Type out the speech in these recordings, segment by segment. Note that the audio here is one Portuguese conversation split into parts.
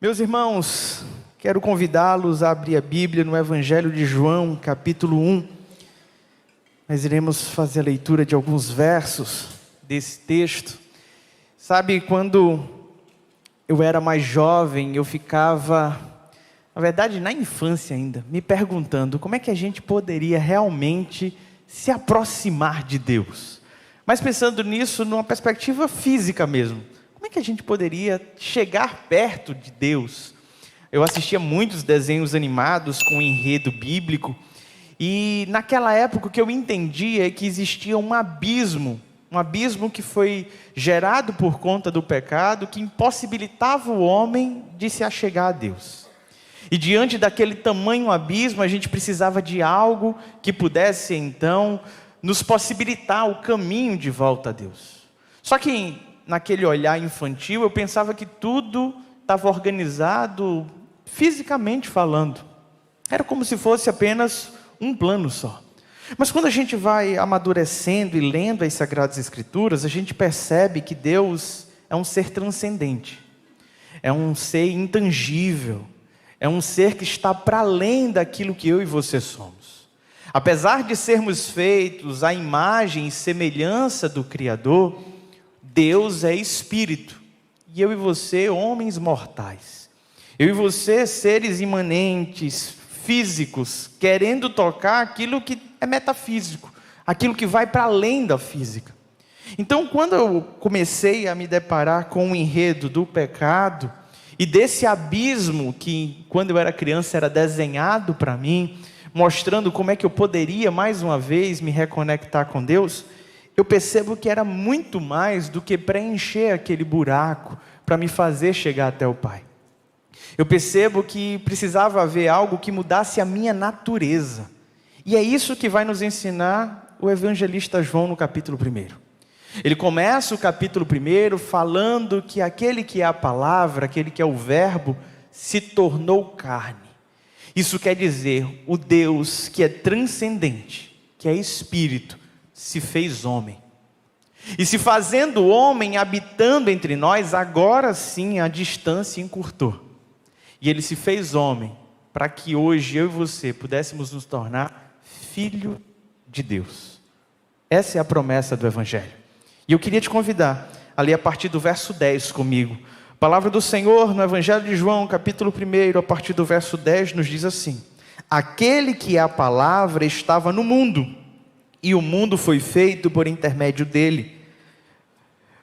Meus irmãos, quero convidá-los a abrir a Bíblia no Evangelho de João, capítulo 1. Nós iremos fazer a leitura de alguns versos desse texto. Sabe, quando eu era mais jovem, eu ficava, na verdade na infância ainda, me perguntando como é que a gente poderia realmente se aproximar de Deus. Mas pensando nisso numa perspectiva física mesmo. Como é que a gente poderia chegar perto de Deus? Eu assistia muitos desenhos animados com enredo bíblico, e naquela época o que eu entendia é que existia um abismo que foi gerado por conta do pecado, que impossibilitava o homem de se achegar a Deus. E diante daquele tamanho abismo, a gente precisava de algo que pudesse então nos possibilitar o caminho de volta a Deus. Só que naquele olhar infantil, eu pensava que tudo estava organizado fisicamente falando. Era como se fosse apenas um plano só. Mas quando a gente vai amadurecendo e lendo as Sagradas Escrituras, a gente percebe que Deus é um ser transcendente. É um ser intangível. É um ser que está para além daquilo que eu e você somos. Apesar de sermos feitos à imagem e semelhança do Criador, Deus é Espírito, e eu e você, homens mortais. Eu e você, seres imanentes, físicos, querendo tocar aquilo que é metafísico, aquilo que vai para além da física. Então, quando eu comecei a me deparar com o enredo do pecado, e desse abismo que, quando eu era criança, era desenhado para mim, mostrando como é que eu poderia, mais uma vez, me reconectar com Deus, eu percebo que era muito mais do que preencher aquele buraco para me fazer chegar até o Pai. Eu percebo que precisava haver algo que mudasse a minha natureza. E é isso que vai nos ensinar o evangelista João no capítulo 1. Ele começa o capítulo 1 falando que aquele que é a palavra, aquele que é o verbo, se tornou carne. Isso quer dizer, o Deus que é transcendente, que é Espírito, se fez homem. E se fazendo homem, habitando entre nós, agora sim a distância encurtou. E ele se fez homem, para que hoje eu e você pudéssemos nos tornar filho de Deus. Essa é a promessa do Evangelho. E eu queria te convidar a ler a partir do verso 10 comigo. A palavra do Senhor no Evangelho de João, capítulo 1, a partir do verso 10, nos diz assim: aquele que é a palavra estava no mundo, e o mundo foi feito por intermédio dele.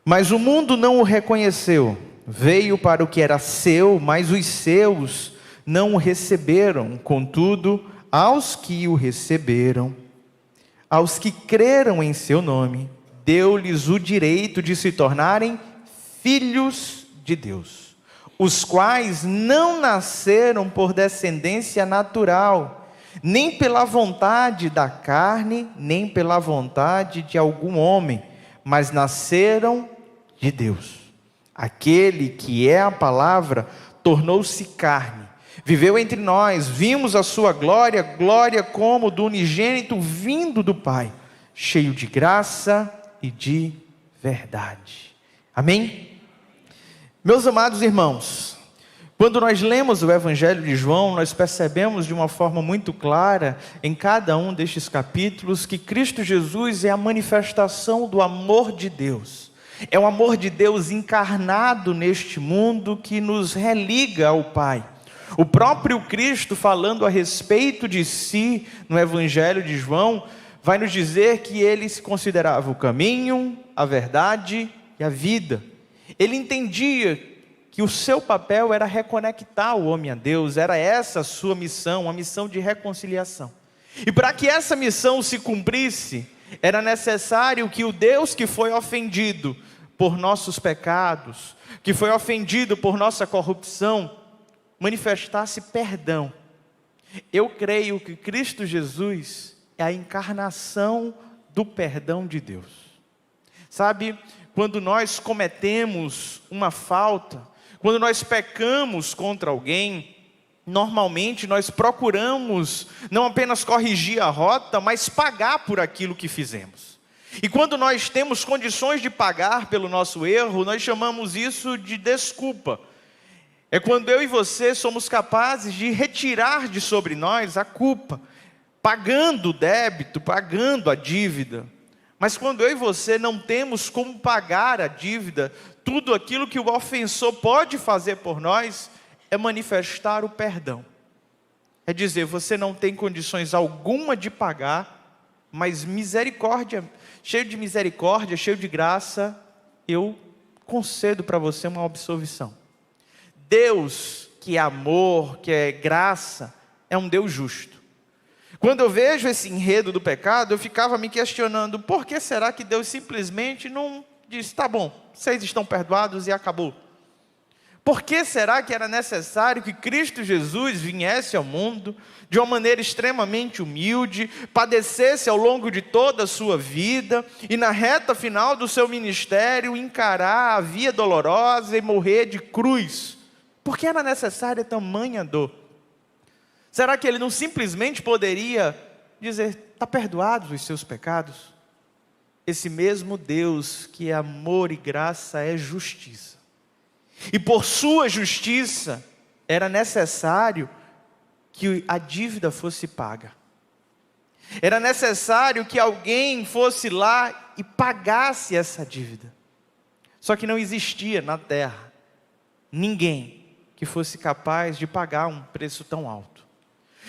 Mas o mundo não o reconheceu. Veio para o que era seu, mas os seus não o receberam. Contudo, aos que o receberam, aos que creram em seu nome, deu-lhes o direito de se tornarem filhos de Deus, os quais não nasceram por descendência natural, nem pela vontade da carne, nem pela vontade de algum homem, mas nasceram de Deus. Aquele que é a palavra tornou-se carne, viveu entre nós, vimos a sua glória, glória como do unigênito vindo do Pai, cheio de graça e de verdade. Amém? Meus amados irmãos, quando nós lemos o Evangelho de João, nós percebemos de uma forma muito clara, em cada um destes capítulos, que Cristo Jesus é a manifestação do amor de Deus. É o amor de Deus encarnado neste mundo que nos religa ao Pai. O próprio Cristo, falando a respeito de si, no Evangelho de João, vai nos dizer que ele se considerava o caminho, a verdade e a vida. Ele entendia que o seu papel era reconectar o homem a Deus, era essa a sua missão, a missão de reconciliação. E para que essa missão se cumprisse, era necessário que o Deus que foi ofendido por nossos pecados, que foi ofendido por nossa corrupção, manifestasse perdão. Eu creio que Cristo Jesus é a encarnação do perdão de Deus. Sabe, quando nós cometemos uma falta, quando nós pecamos contra alguém, normalmente nós procuramos não apenas corrigir a rota, mas pagar por aquilo que fizemos. E quando nós temos condições de pagar pelo nosso erro, nós chamamos isso de desculpa. É quando eu e você somos capazes de retirar de sobre nós a culpa, pagando o débito, pagando a dívida. Mas quando eu e você não temos como pagar a dívida, tudo aquilo que o ofensor pode fazer por nós é manifestar o perdão. É dizer, você não tem condições alguma de pagar, mas misericórdia, cheio de graça, eu concedo para você uma absolvição. Deus, que é amor, que é graça, é um Deus justo. Quando eu vejo esse enredo do pecado, eu ficava me questionando, por que será que Deus simplesmente não disse, tá bom, vocês estão perdoados e acabou? Por que será que era necessário que Cristo Jesus viesse ao mundo de uma maneira extremamente humilde, padecesse ao longo de toda a sua vida e na reta final do seu ministério encarar a via dolorosa e morrer de cruz? Por que era necessária tamanha dor? Será que ele não simplesmente poderia dizer, está perdoados os seus pecados? Esse mesmo Deus que é amor e graça é justiça. E por sua justiça era necessário que a dívida fosse paga. Era necessário que alguém fosse lá e pagasse essa dívida. Só que não existia na terra ninguém que fosse capaz de pagar um preço tão alto.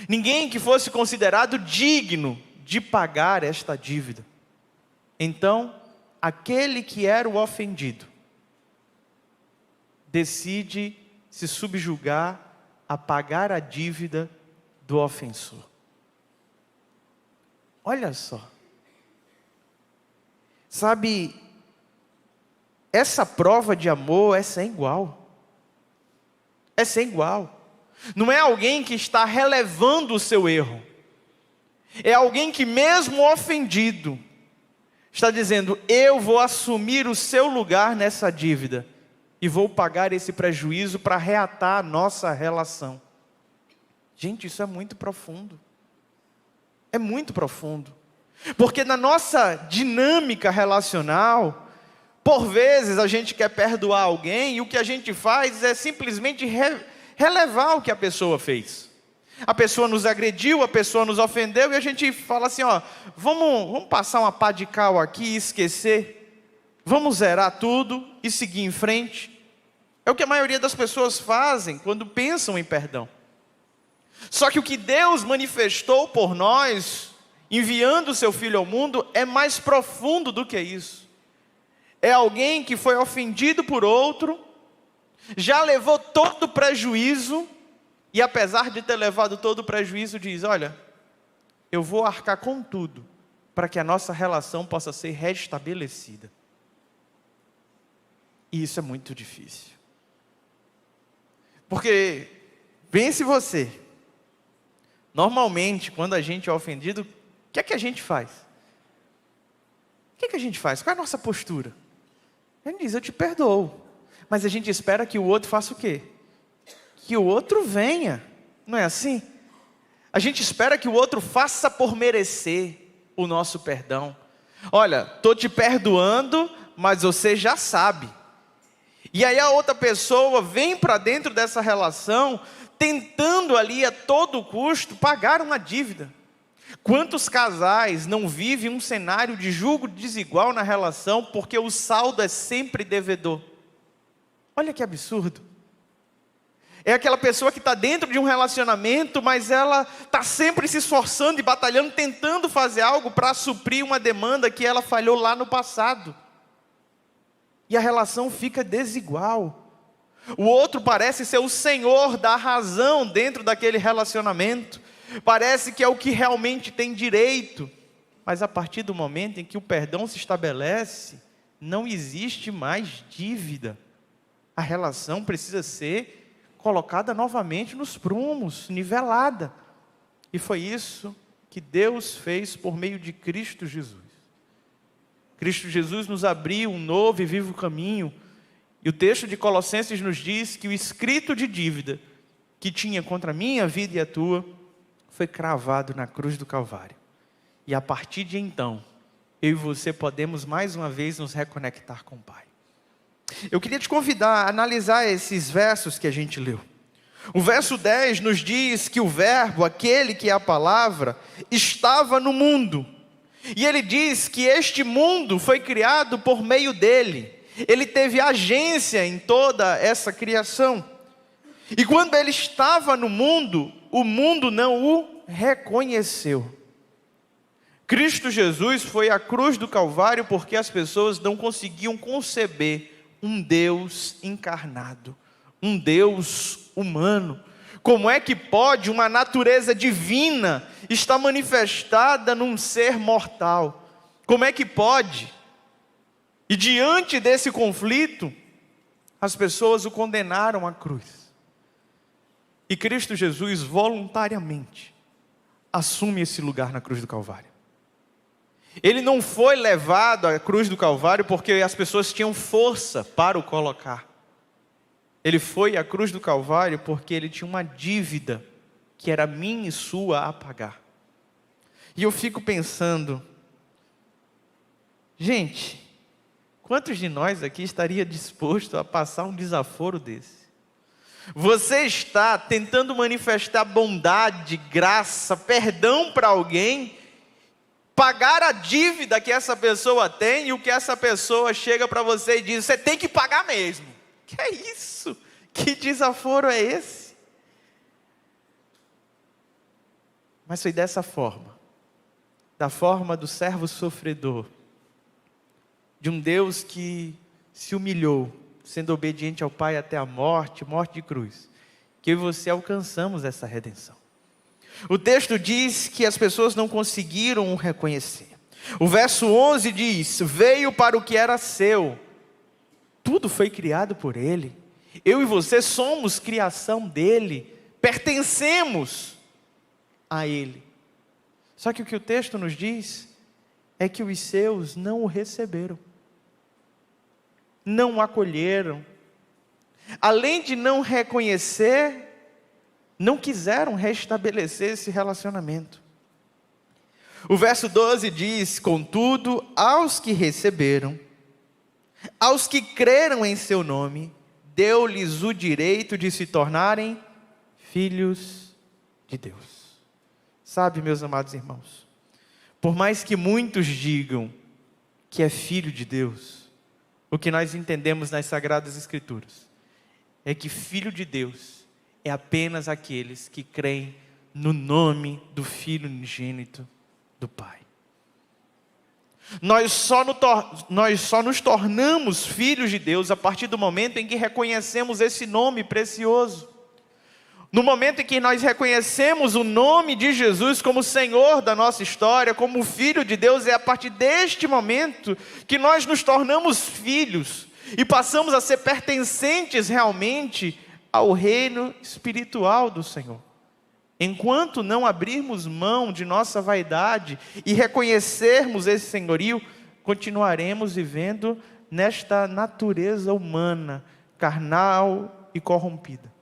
Ninguém que fosse considerado digno de pagar esta dívida. Então, aquele que era o ofendido decide se subjugar a pagar a dívida do ofensor. Olha só. Sabe, essa prova de amor é sem igual. É sem igual. Não é alguém que está relevando o seu erro. É alguém que mesmo ofendido, está dizendo, eu vou assumir o seu lugar nessa dívida. E vou pagar esse prejuízo para reatar a nossa relação. Gente, isso é muito profundo. É muito profundo. Porque na nossa dinâmica relacional, por vezes a gente quer perdoar alguém e o que a gente faz é simplesmente relevar o que a pessoa fez. A pessoa nos agrediu, a pessoa nos ofendeu e a gente fala assim, ó, vamos passar uma pá de cal aqui e esquecer. Vamos zerar tudo e seguir em frente. É o que a maioria das pessoas fazem quando pensam em perdão. Só que o que Deus manifestou por nós, enviando o seu Filho ao mundo, é mais profundo do que isso. É alguém que foi ofendido por outro, já levou todo o prejuízo, e apesar de ter levado todo o prejuízo, diz, olha, eu vou arcar com tudo, para que a nossa relação possa ser restabelecida. E isso é muito difícil. Porque, pense você, normalmente, quando a gente é ofendido, o que é que a gente faz? O que é que a gente faz? Qual é a nossa postura? A gente diz, eu te perdoo. Mas a gente espera que o outro faça o quê? Que o outro venha. Não é assim? A gente espera que o outro faça por merecer o nosso perdão. Olha, estou te perdoando, mas você já sabe. E aí a outra pessoa vem para dentro dessa relação, tentando ali a todo custo pagar uma dívida. Quantos casais não vivem um cenário de julgo desigual na relação, porque o saldo é sempre devedor? Olha que absurdo. É aquela pessoa que está dentro de um relacionamento, mas ela está sempre se esforçando e batalhando, tentando fazer algo para suprir uma demanda que ela falhou lá no passado. E a relação fica desigual. O outro parece ser o senhor da razão dentro daquele relacionamento. Parece que é o que realmente tem direito. Mas a partir do momento em que o perdão se estabelece, não existe mais dívida. A relação precisa ser colocada novamente nos prumos, nivelada. E foi isso que Deus fez por meio de Cristo Jesus. Cristo Jesus nos abriu um novo e vivo caminho. E o texto de Colossenses nos diz que o escrito de dívida que tinha contra a minha vida e a tua foi cravado na cruz do Calvário. E a partir de então, eu e você podemos mais uma vez nos reconectar com o Pai. Eu queria te convidar a analisar esses versos que a gente leu. O verso 10 nos diz que o verbo, aquele que é a palavra, estava no mundo. E ele diz que este mundo foi criado por meio dele. Ele teve agência em toda essa criação. E quando ele estava no mundo, o mundo não o reconheceu. Cristo Jesus foi à cruz do Calvário porque as pessoas não conseguiam conceber um Deus encarnado, um Deus humano. Como é que pode uma natureza divina estar manifestada num ser mortal? Como é que pode? E diante desse conflito, as pessoas o condenaram à cruz. E Cristo Jesus voluntariamente assume esse lugar na cruz do Calvário. Ele não foi levado à cruz do Calvário porque as pessoas tinham força para o colocar. Ele foi à cruz do Calvário porque ele tinha uma dívida que era minha e sua a pagar. E eu fico pensando, gente, quantos de nós aqui estaria disposto a passar um desaforo desse? Você está tentando manifestar bondade, graça, perdão para alguém, pagar a dívida que essa pessoa tem, e o que essa pessoa chega para você e diz, você tem que pagar mesmo. Que é isso? Que desaforo é esse? Mas foi dessa forma, da forma do servo sofredor, de um Deus que se humilhou, sendo obediente ao Pai até a morte, morte de cruz, que eu e você alcançamos essa redenção. O texto diz que as pessoas não conseguiram o reconhecer. O verso 11 diz, veio para o que era seu, tudo foi criado por Ele, eu e você somos criação dEle, pertencemos a Ele. Só que o que o texto nos diz, é que os seus não o receberam, não o acolheram, além de não reconhecer, não quiseram restabelecer esse relacionamento. O verso 12 diz, contudo, aos que receberam, aos que creram em seu nome, deu-lhes o direito de se tornarem filhos de Deus. Sabe, meus amados irmãos, por mais que muitos digam que é filho de Deus, o que nós entendemos nas Sagradas Escrituras, é que filho de Deus é apenas aqueles que creem no nome do Filho unigênito do Pai. Nós só nos tornamos filhos de Deus a partir do momento em que reconhecemos esse nome precioso. No momento em que nós reconhecemos o nome de Jesus como Senhor da nossa história, como Filho de Deus, é a partir deste momento que nós nos tornamos filhos e passamos a ser pertencentes realmente ao reino espiritual do Senhor. Enquanto não abrirmos mão de nossa vaidade e reconhecermos esse senhorio, continuaremos vivendo nesta natureza humana, carnal e corrompida.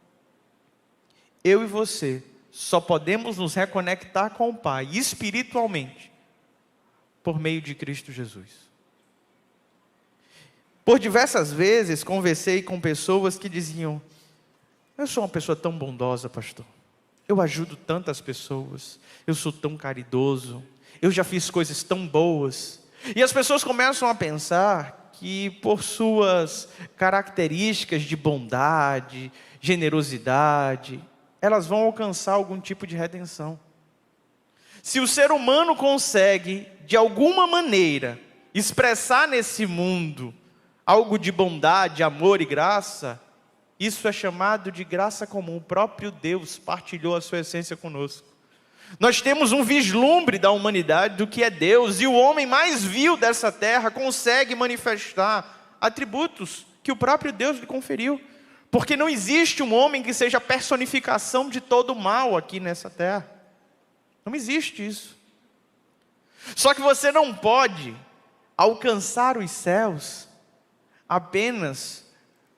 Eu e você só podemos nos reconectar com o Pai espiritualmente por meio de Cristo Jesus. Por diversas vezes conversei com pessoas que diziam, eu sou uma pessoa tão bondosa, pastor. Eu ajudo tantas pessoas. Eu sou tão caridoso. Eu já fiz coisas tão boas. E as pessoas começam a pensar que por suas características de bondade, generosidade, elas vão alcançar algum tipo de redenção. Se o ser humano consegue, de alguma maneira, expressar nesse mundo algo de bondade, amor e graça, isso é chamado de graça comum. O próprio Deus partilhou a sua essência conosco. Nós temos um vislumbre da humanidade, do que é Deus, e o homem mais vil dessa terra consegue manifestar atributos que o próprio Deus lhe conferiu. Porque não existe um homem que seja a personificação de todo o mal aqui nessa terra. Não existe isso. Só que você não pode alcançar os céus apenas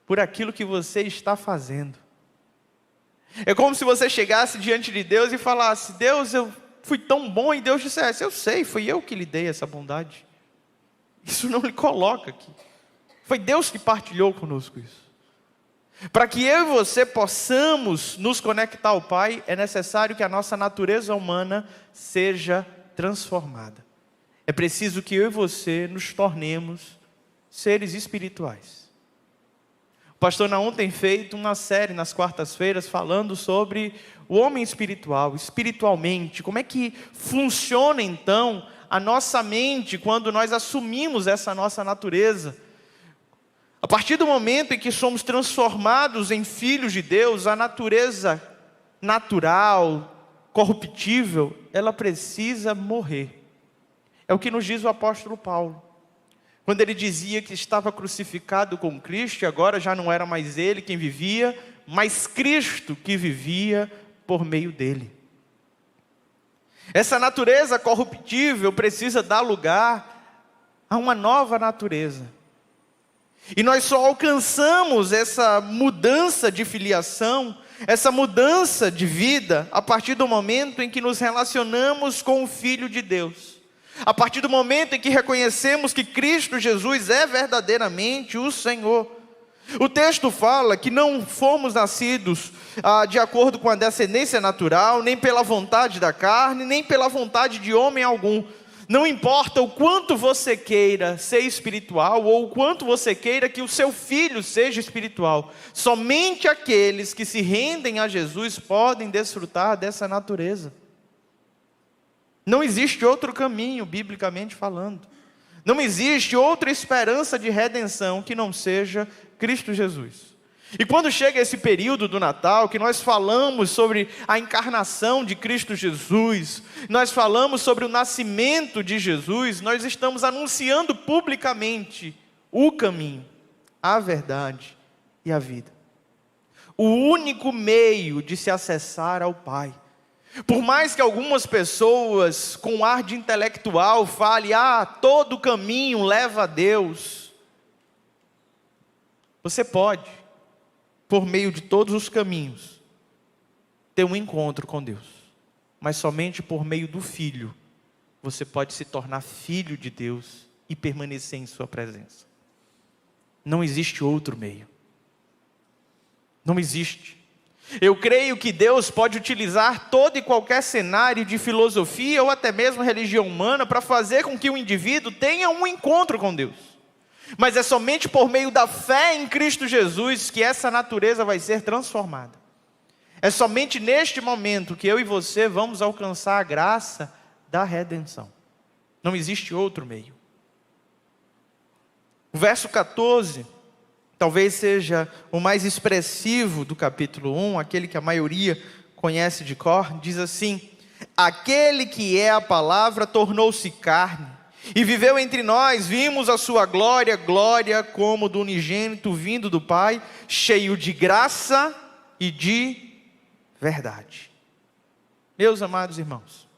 por aquilo que você está fazendo. É como se você chegasse diante de Deus e falasse, Deus, eu fui tão bom, e Deus dissesse, eu sei, fui eu que lhe dei essa bondade. Isso não lhe coloca aqui. Foi Deus que partilhou conosco isso. Para que eu e você possamos nos conectar ao Pai, é necessário que a nossa natureza humana seja transformada. É preciso que eu e você nos tornemos seres espirituais. O pastor Naum tem feito uma série nas quartas-feiras falando sobre o homem espiritual, espiritualmente. Como é que funciona então a nossa mente quando nós assumimos essa nossa natureza? A partir do momento em que somos transformados em filhos de Deus, a natureza natural, corruptível, ela precisa morrer. É o que nos diz o apóstolo Paulo. Quando ele dizia que estava crucificado com Cristo, e agora já não era mais ele quem vivia, mas Cristo que vivia por meio dele. Essa natureza corruptível precisa dar lugar a uma nova natureza. E nós só alcançamos essa mudança de filiação, essa mudança de vida, a partir do momento em que nos relacionamos com o Filho de Deus. A partir do momento em que reconhecemos que Cristo Jesus é verdadeiramente o Senhor. O texto fala que não fomos nascidos de acordo com a descendência natural, nem pela vontade da carne, nem pela vontade de homem algum. Não importa o quanto você queira ser espiritual, ou o quanto você queira que o seu filho seja espiritual. Somente aqueles que se rendem a Jesus podem desfrutar dessa natureza. Não existe outro caminho, biblicamente falando. Não existe outra esperança de redenção que não seja Cristo Jesus. E quando chega esse período do Natal, que nós falamos sobre a encarnação de Cristo Jesus, nós falamos sobre o nascimento de Jesus, nós estamos anunciando publicamente o caminho, a verdade e a vida. O único meio de se acessar ao Pai. Por mais que algumas pessoas com ar de intelectual falem, todo caminho leva a Deus. Você pode, por meio de todos os caminhos, ter um encontro com Deus. Mas somente por meio do Filho, você pode se tornar filho de Deus e permanecer em sua presença. Não existe outro meio. Não existe. Eu creio que Deus pode utilizar todo e qualquer cenário de filosofia ou até mesmo religião humana para fazer com que o indivíduo tenha um encontro com Deus. Mas é somente por meio da fé em Cristo Jesus que essa natureza vai ser transformada. É somente neste momento que eu e você vamos alcançar a graça da redenção. Não existe outro meio. O verso 14... talvez seja o mais expressivo do capítulo 1, aquele que a maioria conhece de cor, diz assim: aquele que é a palavra tornou-se carne, e viveu entre nós, vimos a sua glória, glória como do unigênito vindo do Pai, cheio de graça e de verdade. Meus amados irmãos,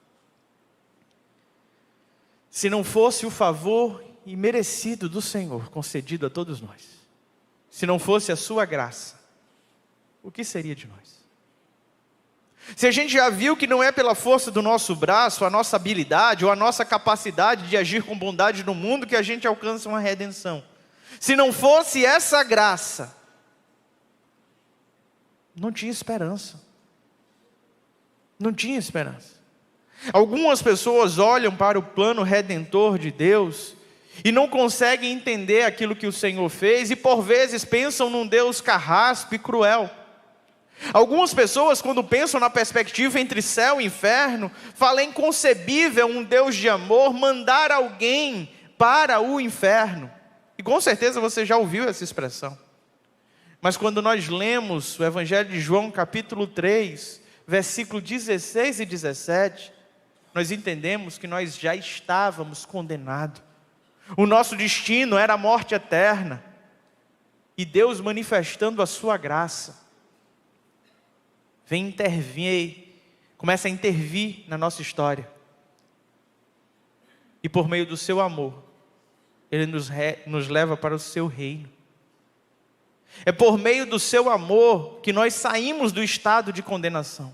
se não fosse o favor imerecido do Senhor, concedido a todos nós, se não fosse a sua graça, o que seria de nós? Se a gente já viu que não é pela força do nosso braço, a nossa habilidade ou a nossa capacidade de agir com bondade no mundo que a gente alcança uma redenção. Se não fosse essa graça, não tinha esperança. Não tinha esperança. Algumas pessoas olham para o plano redentor de Deus e não conseguem entender aquilo que o Senhor fez, e por vezes pensam num Deus carrasco e cruel. Algumas pessoas, quando pensam na perspectiva entre céu e inferno, falam inconcebível um Deus de amor mandar alguém para o inferno. E com certeza você já ouviu essa expressão. Mas quando nós lemos o Evangelho de João, capítulo 3, versículo 16 e 17, nós entendemos que nós já estávamos condenados. O nosso destino era a morte eterna. E Deus, manifestando a sua graça, vem intervir, começa a intervir na nossa história. E por meio do seu amor, Ele nos leva para o seu reino. É por meio do seu amor que nós saímos do estado de condenação.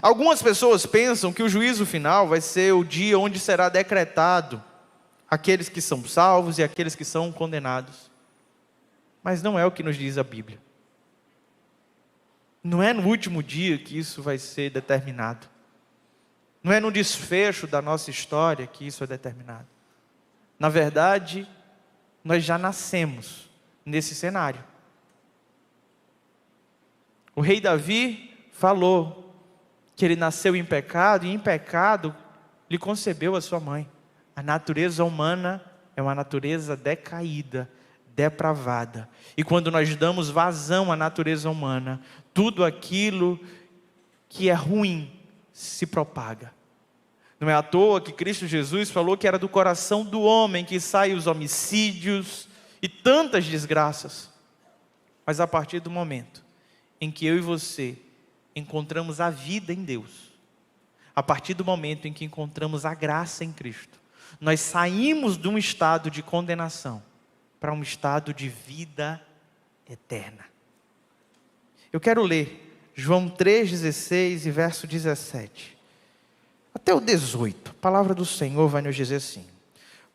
Algumas pessoas pensam que o juízo final vai ser o dia onde será decretado aqueles que são salvos e aqueles que são condenados. Mas não é o que nos diz a Bíblia. Não é no último dia que isso vai ser determinado. Não é no desfecho da nossa história que isso é determinado. Na verdade, nós já nascemos nesse cenário. O rei Davi falou que ele nasceu em pecado, e em pecado lhe concebeu a sua mãe. A natureza humana é uma natureza decaída, depravada. E quando nós damos vazão à natureza humana, tudo aquilo que é ruim se propaga. Não é à toa que Cristo Jesus falou que era do coração do homem que saem os homicídios e tantas desgraças. Mas a partir do momento em que eu e você encontramos a vida em Deus, a partir do momento em que encontramos a graça em Cristo, nós saímos de um estado de condenação para um estado de vida eterna. Eu quero ler João 3,16 e verso 17. Até o 18, a palavra do Senhor vai nos dizer assim: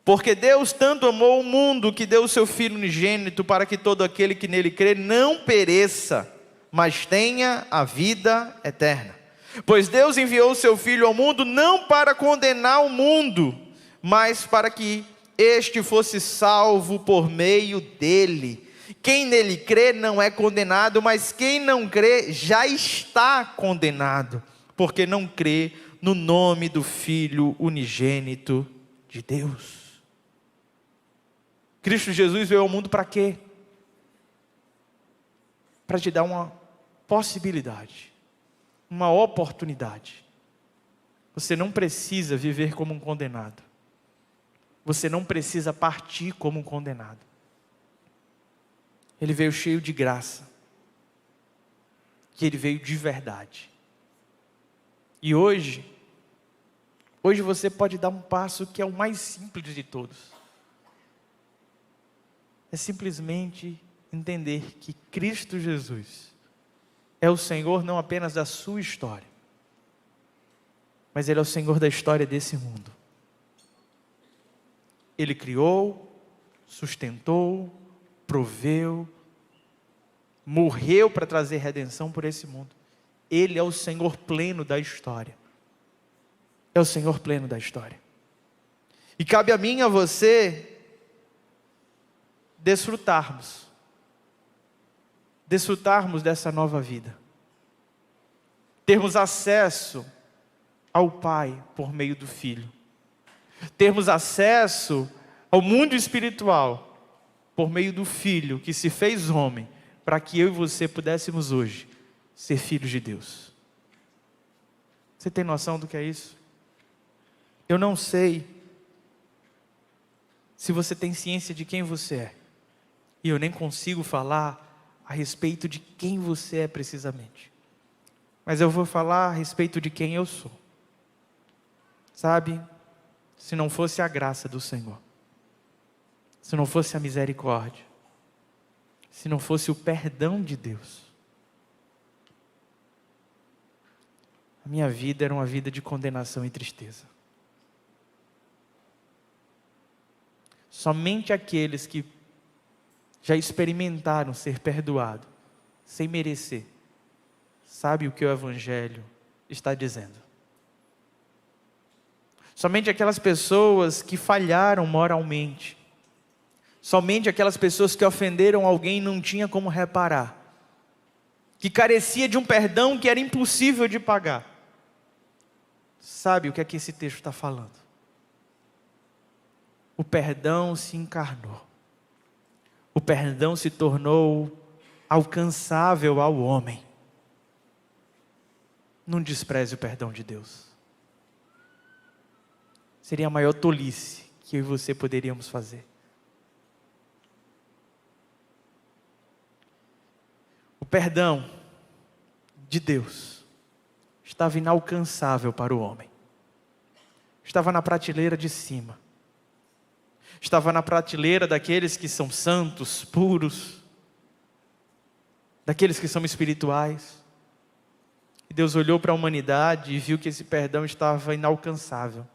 porque Deus tanto amou o mundo que deu o seu Filho unigênito para que todo aquele que nele crê não pereça, mas tenha a vida eterna. Pois Deus enviou o seu Filho ao mundo não para condenar o mundo, mas para que este fosse salvo por meio dele. Quem nele crê não é condenado, mas quem não crê já está condenado, porque não crê no nome do Filho unigênito de Deus. Cristo Jesus veio ao mundo para quê? Para te dar uma possibilidade, uma oportunidade. Você não precisa viver como um condenado. Você não precisa partir como um condenado. Ele veio cheio de graça. Que ele veio de verdade. E hoje você pode dar um passo que é o mais simples de todos. É simplesmente entender que Cristo Jesus é o Senhor não apenas da sua história, mas Ele é o Senhor da história desse mundo. Ele criou, sustentou, proveu, morreu para trazer redenção por esse mundo. Ele é o Senhor pleno da história. É o Senhor pleno da história. E cabe a mim e a você desfrutarmos dessa nova vida. Termos acesso ao Pai por meio do Filho. Termos acesso ao mundo espiritual por meio do Filho que se fez homem, para que eu e você pudéssemos hoje ser filhos de Deus. Você tem noção do que é isso? Eu não sei se você tem ciência de quem você é, e eu nem consigo falar a respeito de quem você é precisamente, mas eu vou falar a respeito de quem eu sou. Sabe, se não fosse a graça do Senhor, se não fosse a misericórdia, se não fosse o perdão de Deus, a minha vida era uma vida de condenação e tristeza. Somente aqueles que já experimentaram ser perdoado, sem merecer, sabe o que o Evangelho está dizendo. Somente aquelas pessoas que falharam moralmente, somente aquelas pessoas que ofenderam alguém e não tinha como reparar, que carecia de um perdão que era impossível de pagar, sabe o que é que esse texto está falando? O perdão se encarnou. O perdão se tornou alcançável ao homem. Não despreze o perdão de Deus. Seria a maior tolice que eu e você poderíamos fazer. O perdão de Deus estava inalcançável para o homem. Estava na prateleira de cima. Estava na prateleira daqueles que são santos, puros, daqueles que são espirituais. E Deus olhou para a humanidade e viu que esse perdão estava inalcançável.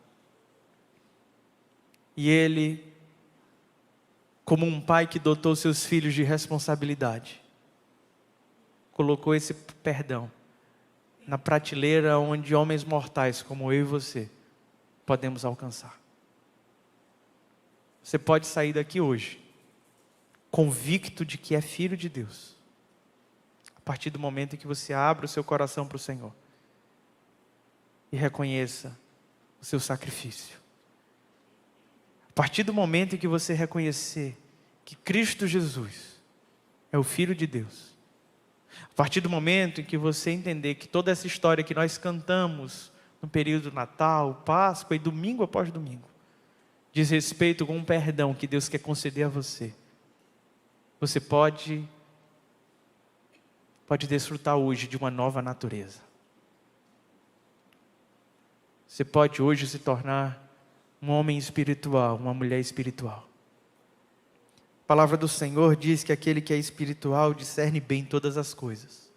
E Ele como um pai que dotou seus filhos de responsabilidade, colocou esse perdão na prateleira onde homens mortais como eu e você podemos alcançar. Você pode sair daqui hoje convicto de que é filho de Deus, a partir do momento em que você abre o seu coração para o Senhor e reconheça o seu sacrifício. A partir do momento em que você reconhecer que Cristo Jesus é o Filho de Deus, a partir do momento em que você entender que toda essa história que nós cantamos no período Natal, Páscoa e domingo após domingo, diz respeito com um perdão que Deus quer conceder a você, você pode desfrutar hoje de uma nova natureza. Você pode hoje se tornar um homem espiritual, uma mulher espiritual. A palavra do Senhor diz que aquele que é espiritual discerne bem todas as coisas.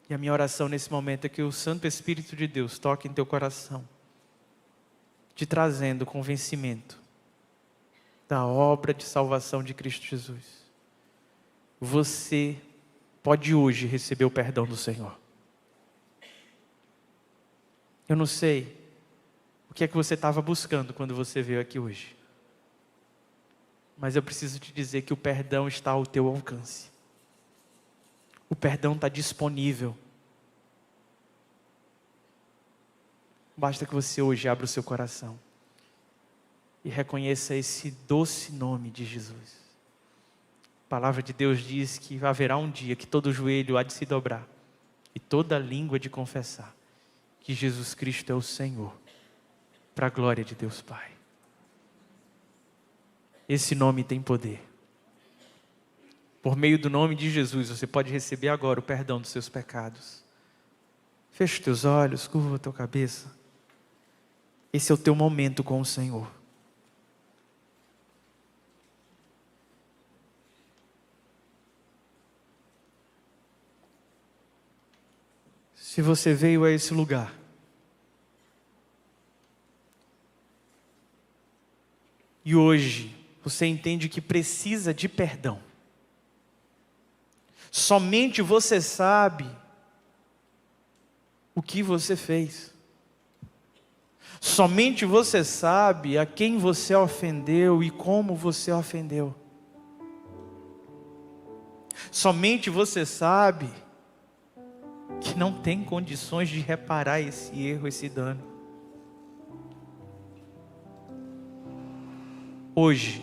E a minha oração nesse momento é que o Santo Espírito de Deus toque em teu coração, te trazendo convencimento da obra de salvação de Cristo Jesus. Você pode hoje receber o perdão do Senhor. Eu não sei o que é que você estava buscando quando você veio aqui hoje, mas eu preciso te dizer que o perdão está ao teu alcance. O perdão está disponível. Basta que você hoje abra o seu coração e reconheça esse doce nome de Jesus. A palavra de Deus diz que haverá um dia que todo joelho há de se dobrar e toda língua de confessar que Jesus Cristo é o Senhor, para a glória de Deus Pai. Esse nome tem poder. Por meio do nome de Jesus, você pode receber agora o perdão dos seus pecados. Feche os teus olhos, curva a tua cabeça. Esse é o teu momento com o Senhor. Se você veio a esse lugar e hoje você entende que precisa de perdão, somente você sabe o que você fez, somente você sabe a quem você ofendeu e como você ofendeu, somente você sabe que não tem condições de reparar esse erro, esse dano. Hoje,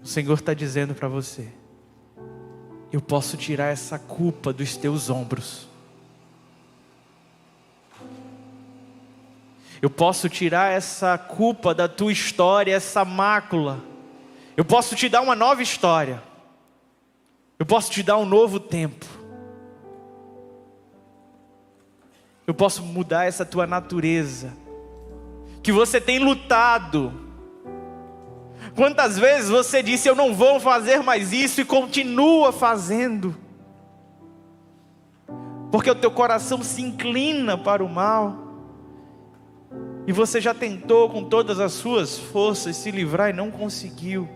o Senhor está dizendo para você: eu posso tirar essa culpa dos teus ombros. Eu posso tirar essa culpa da tua história, essa mácula. Eu posso te dar uma nova história. Eu posso te dar um novo tempo. Eu posso mudar essa tua natureza, que você tem lutado. Quantas vezes você disse: eu não vou fazer mais isso, e continua fazendo, porque o teu coração se inclina para o mal, e você já tentou com todas as suas forças se livrar e não conseguiu.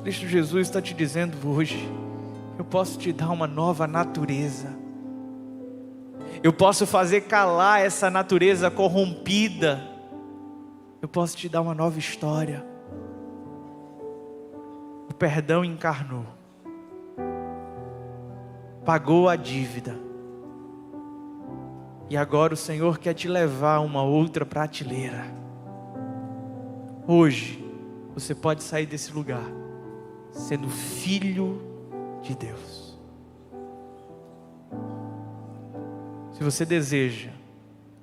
Cristo Jesus está te dizendo hoje: eu posso te dar uma nova natureza. Eu posso fazer calar essa natureza corrompida. Eu posso te dar uma nova história. O perdão encarnou, pagou a dívida, e agora o Senhor quer te levar a uma outra prateleira. Hoje você pode sair desse lugar sendo filho de Deus. Se você deseja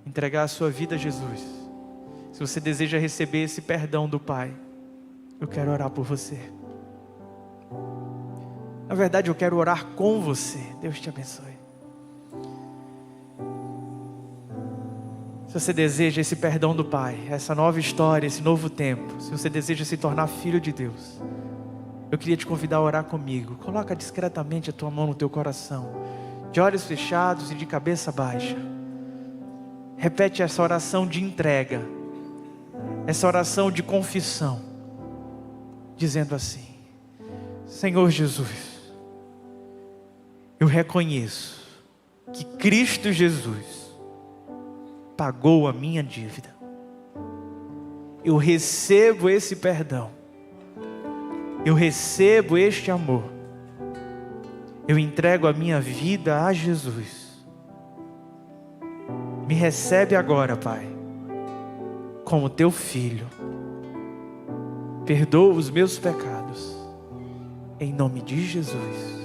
entregar a sua vida a Jesus, se você deseja receber esse perdão do Pai, eu quero orar por você. Na verdade, eu quero orar com você. Deus te abençoe. Se você deseja esse perdão do Pai, essa nova história, esse novo tempo, se você deseja se tornar filho de Deus, eu queria te convidar a orar comigo. Coloca discretamente a tua mão no teu coração, de olhos fechados e de cabeça baixa. Repete essa oração de entrega. essa oração de confissão, dizendo assim: Senhor Jesus, eu reconheço que Cristo Jesus pagou a minha dívida. Eu recebo esse perdão. Eu recebo este amor. Eu entrego a minha vida a Jesus. Me recebe agora, Pai, como teu filho. Perdoa os meus pecados. Em nome de Jesus.